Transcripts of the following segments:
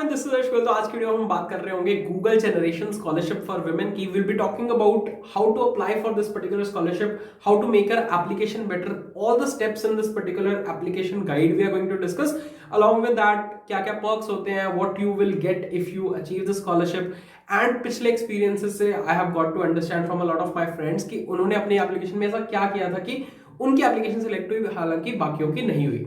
Everyone, this is अश्विल। तो आज की वीडियो में हम बात कर रहे होंगे Google generation scholarship for women की। Will be talking about how to apply for this particular scholarship, how to make your application better, all the steps in this particular application guide we are going to discuss. Along with that क्या क्या perks होते हैं, what you will get if you achieve the scholarship. And पिछले experiences से I have got to understand from a lot of my friends कि उन्होंने अपनी application में ऐसा क्या किया था कि उनकी एप्लीकेशन सिलेक्ट हुई, हालांकि बाकियों की नहीं हुई।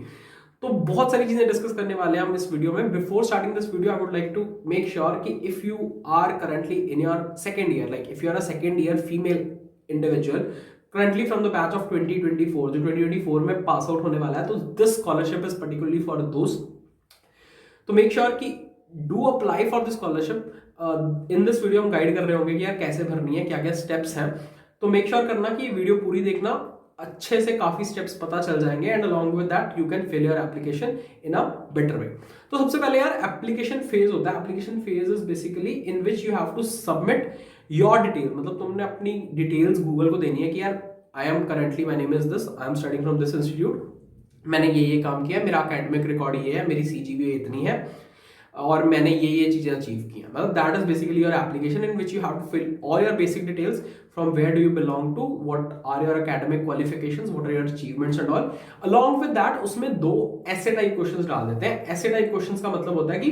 तो बहुत सारी चीजें डिस्कस करने वाले हैं हम इस वीडियो में। Before starting this video I would like to make sure कि if you are currently in your second year, like if you are a second year female individual currently from the batch of 2024 जो 2024 में pass out होने वाला है, तो this scholarship is particularly for दोस्त। तो make sure कि do apply for this scholarship. In this video हम गाइड कर रहे होंगे कि यार कैसे भरनी है, क्या क्या स्टेप्स हैं। तो मेक श्योर करना कि वीडियो पूरी देखना, अच्छे से काफी स्टेप्स पता चल जाएंगे and along with that you can fill your application in a better way. तो सबसे पहले यार एप्लीकेशन फेज होता है। Application phase is basically in which you have to submit your detail. मतलब तुमने अपनी डिटेल्स गूगल को देनी है कि यार I am currently, my name is this, I am studying from this institute, मैंने ये काम किया, मेरा अकेडमिक रिकॉर्ड ये है, मेरी CGPA इतनी है और मैंने ये चीजें अचीव की हैं। मतलब that is basically your application in which you have to fill all your basic details from where do you belong to, what are your academic qualifications, what are your achievements and all. Along with that उसमें दो ऐसे type questions डाल देते हैं। ऐसे type questions का मतलब होता है कि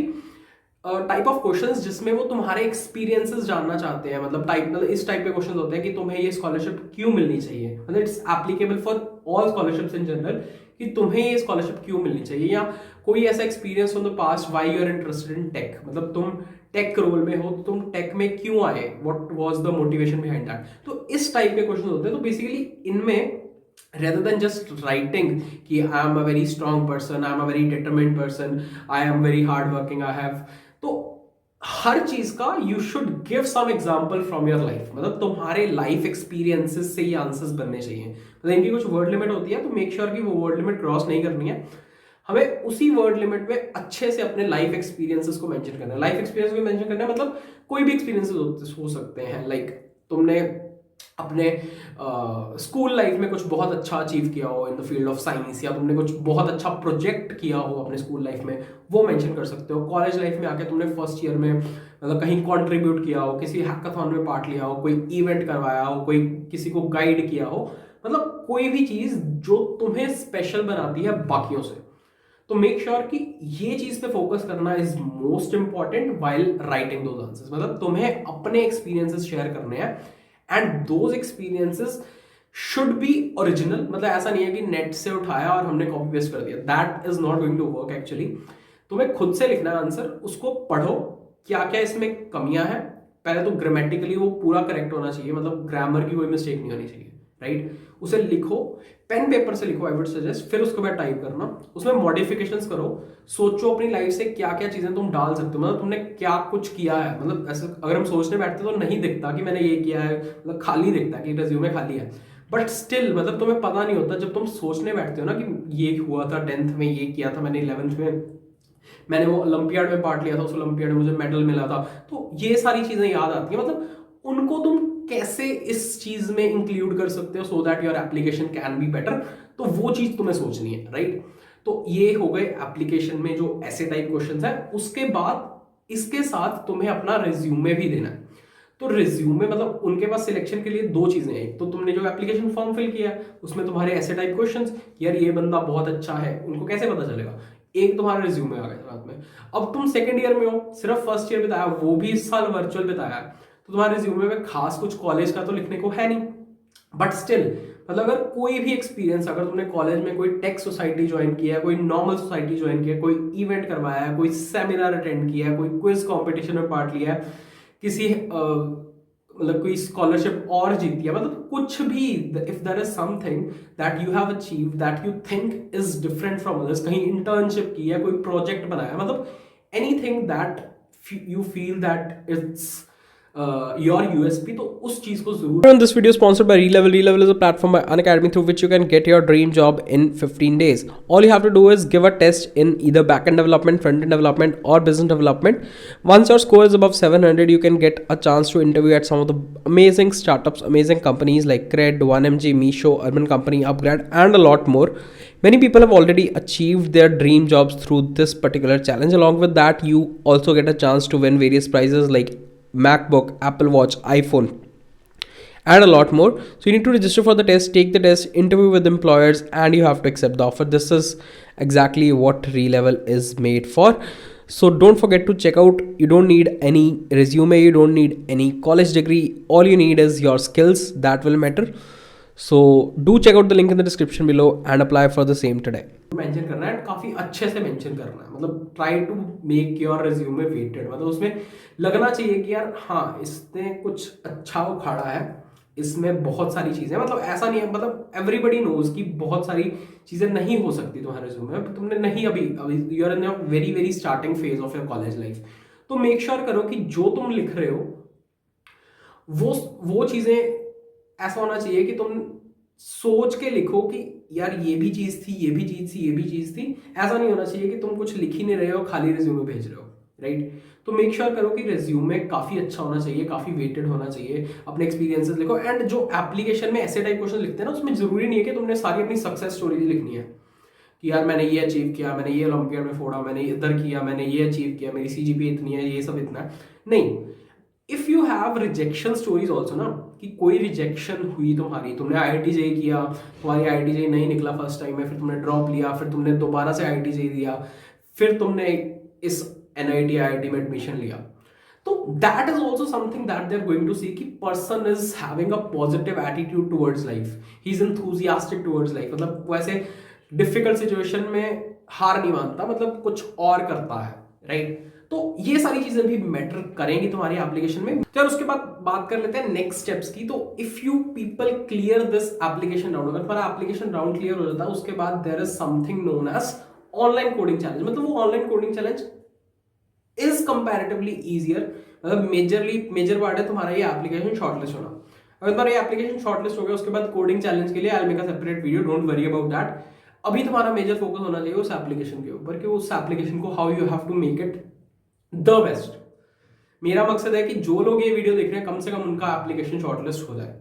टाइप ऑफ क्वेश्चंस जिसमें वो तुम्हारे एक्सपीरियंसेस जानना चाहते हैं। मतलब इस टाइप के क्वेश्चंस होते हैं कि तुम्हें ये स्कॉलरशिप क्यों मिलनी चाहिए। मतलब it's applicable for all scholarships in general कि तुम्हें ये स्कॉलरशिप क्यों मिलनी चाहिए, या कोई ऐसा experience from the past why you are interested in tech. मतलब तुम टेक रोल में हो तो तुम टेक में क्यों आए, what was the motivation behind that. तो इस टाइप के क्वेश्चन होते हैं। तो बेसिकली इनमें rather than just writing कि I am a very strong person, I am a very determined person, I am very hard working, I have, तो हर चीज का you should give some example from your life. मतलब तुम्हारे life experiences से ये answers बनने चाहिए। मतलब इनकी कुछ वर्ड लिमिट होती है, तो मेक श्योर कि वो वर्ड लिमिट क्रॉस नहीं करनी है। हमें उसी वर्ड लिमिट में अच्छे से अपने लाइफ एक्सपीरियंसेस को मेंशन करना है। लाइफ एक्सपीरियंस को मेंशन करना है मतलब कोई भी एक्सपीरियंसेस हो सकते हैं। लाइक तुमने अपने स्कूल लाइफ में कुछ बहुत अच्छा अचीव किया हो in the field of science, या तुमने कुछ बहुत अच्छा प्रोजेक्ट किया हो अपने स्कूल लाइफ में, वो मेंशन कर सकते हो। कॉलेज लाइफ में आके तुमने फर्स्ट ईयर में मतलब कहीं कंट्रीब्यूट किया हो, किसी हैकाथॉन में पार्ट लिया हो, कोई इवेंट करवाया हो, कोई किसी को गाइड किया हो, मतलब कोई भी चीज जो तुम्हें स्पेशल बनाती है बाकियों से। तो मेक श्योर कि ये चीज पे फोकस करना is most important while writing those answers. मतलब तुम्हें अपने एक्सपीरियंसेस शेयर करने हैं and those experiences should be original. मतलब ऐसा नहीं है कि नेट से उठाया और हमने कॉपी पेस्ट कर दिया, that is not going to work actually. तुम्हें खुद से लिखना है आंसर, उसको पढ़ो क्या क्या इसमें कमियां हैं। पहले तो ग्रामेटिकली वो पूरा करेक्ट होना चाहिए, मतलब ग्रामर की कोई मिस्टेक नहीं होनी चाहिए, राइट। उसे लिखो, पेन पेपर से लिखो आई वुड सजेस्ट, फिर उसके बाद टाइप करना, उसमें मॉडिफिकेशंस करो, सोचो अपनी लाइफ से क्या क्या चीजें तुम डाल सकते हो, मतलब तुमने क्या कुछ किया है। मतलब ऐसे अगर हम सोचने बैठते तो नहीं दिखता कि मैंने ये किया है, मतलब खाली दिखता है कि रिज्यूमे खाली है, बट स्टिल मतलब तुम्हें पता नहीं होता जब तुम सोचने बैठते हो ना कि ये हुआ था 10th में, ये किया था मैंने 11th में, मैंने वो ओलंपियाड में पार्ट लिया था, उस ओलंपियाड में मुझे मेडल मिला था। तो ये सारी चीजें याद आती हैं। मतलब उनको तुम कैसे इस चीज में इंक्लूड कर सकते हो so that your application can be better, तो वो चीज तुम्हें सोचनी है, राइट। तो ये हो गए एप्लीकेशन में जो ऐसे टाइप क्वेश्चंस है। उसके बाद इसके साथ तुम्हें अपना रिज्यूमे भी देना है। तो रिज्यूमे मतलब उनके पास सिलेक्शन के लिए दो चीजें हैं। एक तो तुमने जो एप्लीकेशन फॉर्म फिल किया है उसमें तुम्हारे ऐसे टाइप क्वेश्चंस, यार ये बंदा बहुत अच्छा है, उनको कैसे पता चलेगा। एक तुम्हारा रिज्यूमे आ गया साथ में। अब तुम सेकंड ईयर में हो, सिर्फ फर्स्ट ईयर बिताया, वो भी इस साल वर्चुअल बिताया है, तो तुम्हारे रिज्यूमे में खास कुछ कॉलेज का तो लिखने को है नहीं, बट स्टिल मतलब अगर कोई भी एक्सपीरियंस, अगर तुमने कॉलेज में कोई टेक सोसाइटी ज्वाइन किया है, कोई नॉर्मल सोसाइटी ज्वाइन किया है, कोई इवेंट करवाया है, कोई सेमिनार अटेंड किया है, कोई क्विज कंपटीशन में पार्ट लिया है, किसी मतलब कोई स्कॉलरशिप और जीती है, मतलब कुछ भी, if there is something that you have achieve that you think is different from others, कहीं इंटर्नशिप की है, कोई प्रोजेक्ट बनाया, मतलब anything that you feel that it's your USP, तो उस चीज को जरूर. On this video is sponsored by Relevel. Relevel is a platform by Unacademy through which you can get your dream job in 15 days. All you have to do is give a test in either backend development, front-end development, or business development. Once your score is above 700, you can get a chance to interview at some of the amazing startups, amazing companies like Cred, 1MG, Meesho, Urban Company, Upgrad, and a lot more. Many people have already achieved their dream jobs through this particular challenge. Along with that, you also get a chance to win various prizes like MacBook, Apple Watch, iPhone, and a lot more. So you need to register for the test, take the test, interview with employers, and you have to accept the offer. This is exactly what Relevel is made for. So don't forget to check out. You don't need any resume, you don't need any college degree. All you need is your skills that will matter. So do check out the link in the description below and apply for the same today. Mention करना है, काफी अच्छे से mention करना है, मतलब try to make your resume weighted, मतलब उसमें लगना चाहिए कि यार हाँ इसने कुछ अच्छा उखाड़ा है, इसमें बहुत सारी चीजें, मतलब ऐसा नहीं है, मतलब एवरीबडी नोज कि बहुत सारी चीजें नहीं हो सकती तुम्हारे रिज्यूमे में, तुमने नहीं अभी you are in very very starting phase of your college life. तो मेक श्योर करो कि जो तुम लिख रहे हो वो चीजें ऐसा होना चाहिए कि तुम सोच के लिखो कि यार ये भी चीज थी, ये भी चीज थी, ये भी चीज थी. ऐसा नहीं होना चाहिए कि तुम कुछ लिख ही नहीं रहे हो, खाली रिज्यूमे भेज रहे हो, राइट. तो मेक श्योर करो कि रिज्यूमे काफी अच्छा होना चाहिए, काफी वेटेड होना चाहिए, अपने एक्सपीरियंसेस लिखो. एंड जो एप्लीकेशन में ऐसे टाइप क्वेश्चन लिखते हैं ना, उसमें जरूरी नहीं है कि तुमने सारी अपनी सक्सेस स्टोरीज लिखनी है कि यार मैंने ये अचीव किया, मैंने ये ओलंपियाड में फोड़ा, मैंने इधर किया, मैंने ये अचीव किया, मेरी CGPA इतनी है, ये सब इतना है. नहीं, if you have rejection stories also ना, कि कोई रिजेक्शन हुई तुम्हारी, तुमने IIT-JEE किया, तुम्हारी IIT-JEE नहीं निकला फर्स्ट टाइम में, फिर तुमने ड्रॉप लिया, फिर तुमने दोबारा से IIT-JEE दिया, फिर तुमने इस NIT IIT में एडमिशन लिया, तो that is also something that they are going to see कि person is having a positive attitude towards life, he is enthusiastic towards life, मतलब वैसे डिफिकल्ट सिचुएशन में हार नहीं मानता, मतलब कुछ और करता है, राइट. तो ये सारी चीजें भी मैटर करेंगी तुम्हारी एप्लीकेशन में. तो यार उसके बाद बात कर लेते हैं नेक्स्ट स्टेप्स की. तो if you people clear this application round, अगर तुम्हारा एप्लीकेशन राउंड क्लियर हो जाता है, उसके बाद there is something known as online coding challenge. मतलब वो online coding challenge is comparatively easier, मतलब मेजर पार्ट है तुम्हारा ये एप्लीकेशन शॉर्टलिस्ट होना. अगर तुम्हारा ये एप्लीकेशन शॉर्टलिस्ट हो गया, उसके बाद कोडिंग चैलेंज के लिए I will make a separate video, don't worry about that. अभी तुम्हारा मेजर फोकस होना चाहिए उस एप्लीकेशन के ऊपर कि उस एप्लीकेशन को how you have to make it the best. मेरा मकसद है कि जो लोग ये वीडियो देख रहे हैं, कम से कम उनका एप्लीकेशन शॉर्टलिस्ट हो जाए,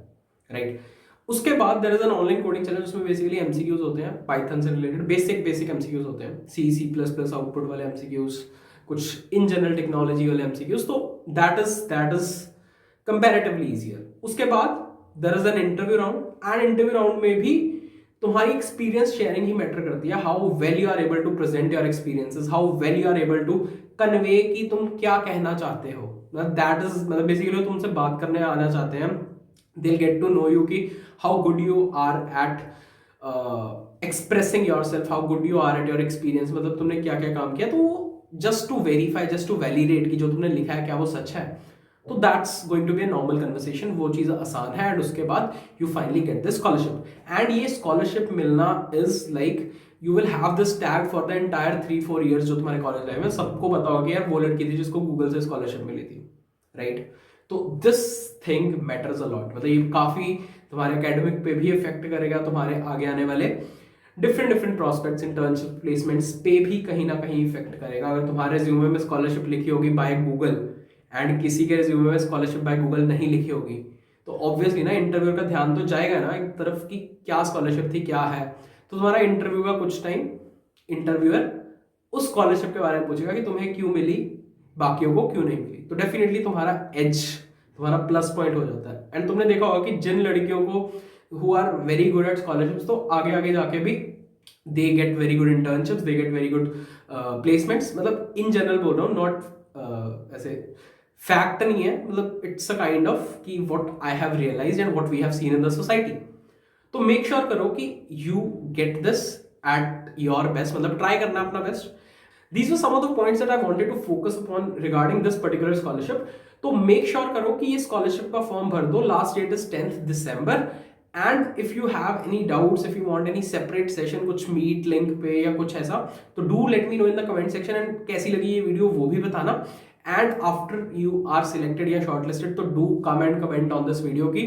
राइट. उसके बाद there is an online coding challenge, उसमें बेसिकली MCQs होते हैं, पाइथन से रिलेटेड बेसिक MCQs होते हैं, C++ आउटपुट वाले MCQs, कुछ इन जनरल टेक्नोलॉजी वाले MCQs. तो दैट इज कंपैरेटिवली इजियर. उसके बाद there is an interview round, and interview round में भी तुम्हारी एक्सपीरियंस शेयरिंग ही मैटर करती है. How well you are able to present your experiences, how well you are able to convey कि तुम क्या कहना चाहते हो. दैट इज, मतलब बेसिकली तुमसे बात करने आना चाहते हैं, they'll get to know you कि how good you are at expressing yourself, how good you are at your experience, मतलब तुमने क्या क्या काम किया. तो just to verify, just to validate कि जो तुमने लिखा है क्या वो सच है. तो that's going to be a normal conversation, वो चीज़ आसान है. एंड उसके बाद you finally get this scholarship, and ये scholarship मिलना is like you will have this tag for the entire 3-4 years जो तुम्हारे कॉलेज लाइफ में. सबको पता होगा कि यार वो लड़की थी जिसको गूगल से स्कॉलरशिप मिली थी, राइट. तो this thing matters a lot, मतलब ये काफी तुम्हारे एकेडमिक पे भी इफेक्ट करेगा, तुम्हारे आगे आने वाले डिफरेंट प्रॉस्पेक्ट्स, इंटर्नशिप, प्लेसमेंट्स पे भी कहीं ना कहीं इफेक्ट करेगा. अगर तुम्हारे रिज्यूमे में स्कॉलरशिप लिखी होगी बाय गूगल एंड किसी के रिज्यूमे में स्कॉलरशिप बाय गूगल नहीं लिखी होगी, तो ऑब्वियसली ना इंटरव्यू का ध्यान तो जाएगा ना एक तरफ कि क्या स्कॉलरशिप थी, क्या है. तो तुम्हारा इंटरव्यू का कुछ टाइम इंटरव्यूअर उस स्कॉलरशिप के बारे में पूछेगा कि तुम्हें क्यों मिली, बाकियों को क्यों नहीं मिली. तो डेफिनेटली तुम्हारा एज, तुम्हारा प्लस पॉइंट हो जाता है. एंड तुमने देखा होगा कि जिन लड़कियों को who are very good at scholarships, तो आगे जाके भी they get very good internships, they get very good placements. मतलब इन जनरल बोल रहा हूँ, नॉट ऐसे फैक्ट नहीं है, मतलब इट्स अ काइंड ऑफ कि what I have realised and what we have seen in the society. तो मेक श्योर करो कि you get this at your best, मतलब ट्राई करना अपना best. These were some of the points that I wanted to focus upon regarding this particular scholarship. तो make sure करो कि ये scholarship का फॉर्म भर दो. Last date is 10th December. And if you have any doubts, if you want any separate session, कुछ meet link पे या कुछ ऐसा, तो do let me know in the comment section. And कैसी लगी ये वीडियो वो भी बताना. And after you are selected या शॉर्टलिस्टेड, तो do come and comment on this video की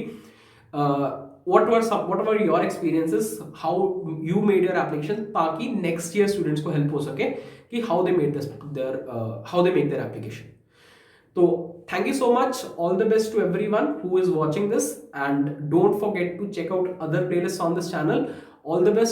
what were your experiences, how you made your application, ताकि next year students को help हो सके कि how they made how they make their application. So thank you so much, all the best to everyone who is watching this, and don't forget to check out other playlists on this channel. All the best.